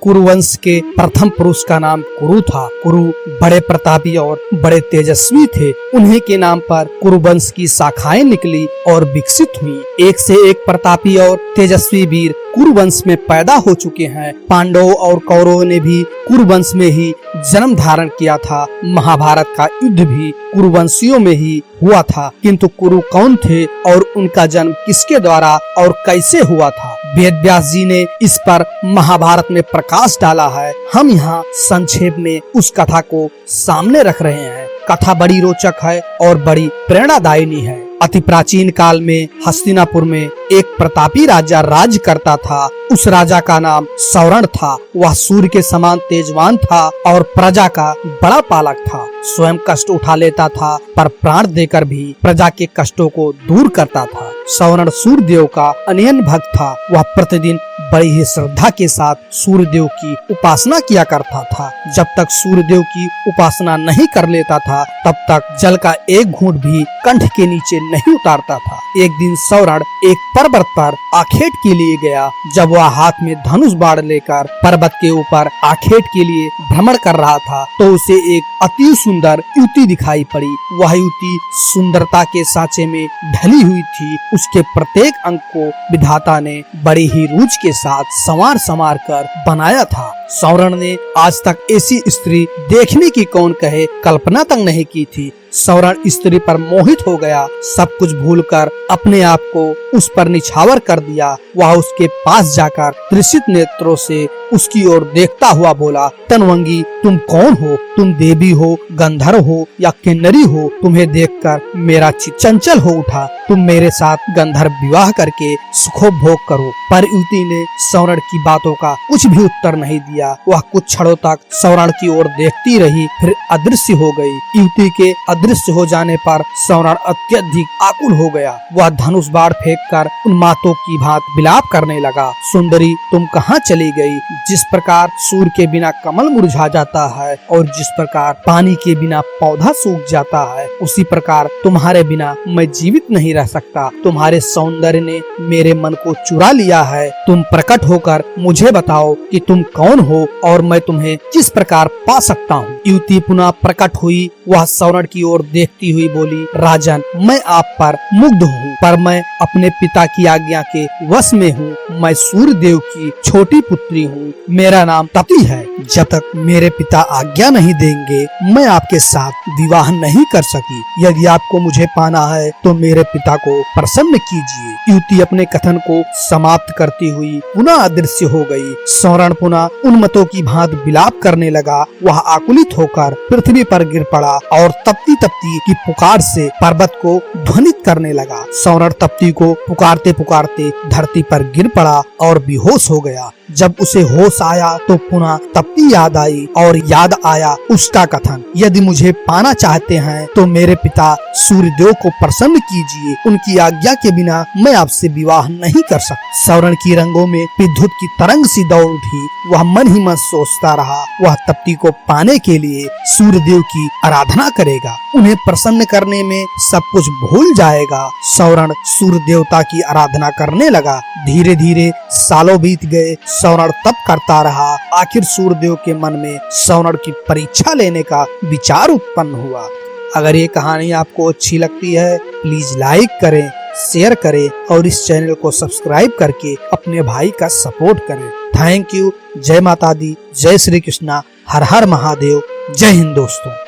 कुरुवंश के प्रथम पुरुष का नाम कुरु था। कुरु बड़े प्रतापी और बड़े तेजस्वी थे। उन्हीं के नाम पर कुरुवंश की शाखाएं निकली और विकसित हुई। एक से एक प्रतापी और तेजस्वी वीर कुरुवंश में पैदा हो चुके हैं। पांडवों और कौरवों ने भी कुरुवंश में ही जन्म धारण किया था। महाभारत का युद्ध भी कुरुवंशियों में ही हुआ था। किंतु कुरु कौन थे और उनका जन्म किसके द्वारा और कैसे हुआ था, वेद व्यास जी ने इस पर महाभारत में प्रकाश डाला है। हम यहाँ संक्षेप में उस कथा को सामने रख रहे हैं। कथा बड़ी रोचक है और बड़ी प्रेरणादायिनी है। अति प्राचीन काल में हस्तिनापुर में एक प्रतापी राजा राज करता था। उस राजा का नाम सौरण था। वह सूर्य के समान तेजवान था और प्रजा का बड़ा पालक था। स्वयं कष्ट उठा लेता था पर प्राण देकर भी प्रजा के कष्टों को दूर करता था। सौरण सूर्य देव का अनन्य भक्त था। वह प्रतिदिन बड़ी ही श्रद्धा के साथ सूर्य देव की उपासना किया करता था। जब तक सूर्य देव की उपासना नहीं कर लेता था तब तक जल का एक घूंट भी कंठ के नीचे नहीं उतारता था। एक दिन सौरण एक पर्वत पर आखेट के लिए गया। जब वह हाथ में धनुष बाण लेकर पर्वत के ऊपर आखेट के लिए भ्रमण कर रहा था तो उसे एक अति सुंदर युवती दिखाई पड़ी। वह युवती सुंदरता के सांचे में ढली हुई थी। उसके प्रत्येक अंग को विधाता ने बड़ी ही रुचि के साथ संवार कर बनाया था। सौरण ने आज तक ऐसी स्त्री देखने की कौन कहे कल्पना तक नहीं की थी। सौरण स्त्री पर मोहित हो गया। सब कुछ भूलकर अपने आप को उस पर निछावर कर दिया। वह उसके पास जाकर त्रिषित नेत्रों से उसकी ओर देखता हुआ बोला, तनवंगी तुम कौन हो? तुम देवी हो, गंधर्व हो या किन्नरी हो? तुम्हें देखकर मेरा चित्त चंचल हो उठा। तुम मेरे साथ गंधर्व विवाह करके सुखोपभोग करो। पर युवती ने सौरण की बातों का कुछ भी उत्तर नहीं दिया। वह कुछ क्षणों तक सौरण की ओर देखती रही, फिर अदृश्य हो गई। युवती के अदृश्य हो जाने पर सौरण अत्यधिक आकुल हो गया। वह धनुष बाण फेंककर उन्मादों की भांति विलाप करने लगा, सुंदरी तुम कहाँ चली गई? जिस प्रकार सूर्य के बिना कमल मुरझा जाता है और जिस प्रकार पानी के बिना पौधा सूख जाता है, उसी प्रकार तुम्हारे बिना मैं जीवित नहीं रह सकता। तुम्हारे सौंदर्य ने मेरे मन को चुरा लिया है। तुम प्रकट होकर मुझे बताओ कि तुम कौन हो और मैं तुम्हें किस प्रकार पा सकता हूँ। युवती पुनः प्रकट हुई। वह सौरण की ओर देखती हुई बोली, राजन मैं आप पर मुग्ध हूँ, पर मैं अपने पिता की आज्ञा के वश में हूँ। मैं सूर्य देव की छोटी पुत्री हूँ। मेरा नाम तपती है। जब तक मेरे पिता आज्ञा नहीं देंगे मैं आपके साथ विवाह नहीं कर सकी। यदि आपको मुझे पाना है तो मेरे पिता को प्रसन्न कीजिए। युवती अपने कथन को समाप्त करती हुई पुनः अदृश्य हो गई। सौरण पुनः उन्मत्तों की भांति विलाप करने लगा। वह आकुलित होकर पृथ्वी पर गिर पड़ा और तपती तपती की पुकार से पर्वत को ध्वनित करने लगा। सौरण तपती को पुकारते पुकारते धरती पर गिर पड़ा और बेहोश हो गया। जब उसे होश आया तो पुनः तपती याद आई और याद आया उसका कथन, यदि मुझे पाना चाहते हैं तो मेरे पिता सूर्यदेव को प्रसन्न कीजिए। उनकी आज्ञा के बिना मैं आपसे विवाह नहीं कर सकता। सौरण की रंगों में विद्युत की तरंग सी दौड़ उठी। वह मन ही मन सोचता रहा, वह तपती को पाने के लिए सूर्यदेव की आराधना करेगा। उन्हें प्रसन्न करने में सब कुछ भूल जाएगा। सौरण सूर्य देवता की आराधना करने लगा। धीरे धीरे सालों बीत गए। सौरण तप करता रहा। आखिर सूर्यदेव के मन में सौरण की परीक्षा लेने का विचार उत्पन्न हुआ। अगर ये कहानी आपको अच्छी लगती है प्लीज लाइक करें, शेयर करें और इस चैनल को सब्सक्राइब करके अपने भाई का सपोर्ट करें। Thank you. जय माता दी, जय श्री कृष्णा, हर हर महादेव, जय हिंद दोस्तों।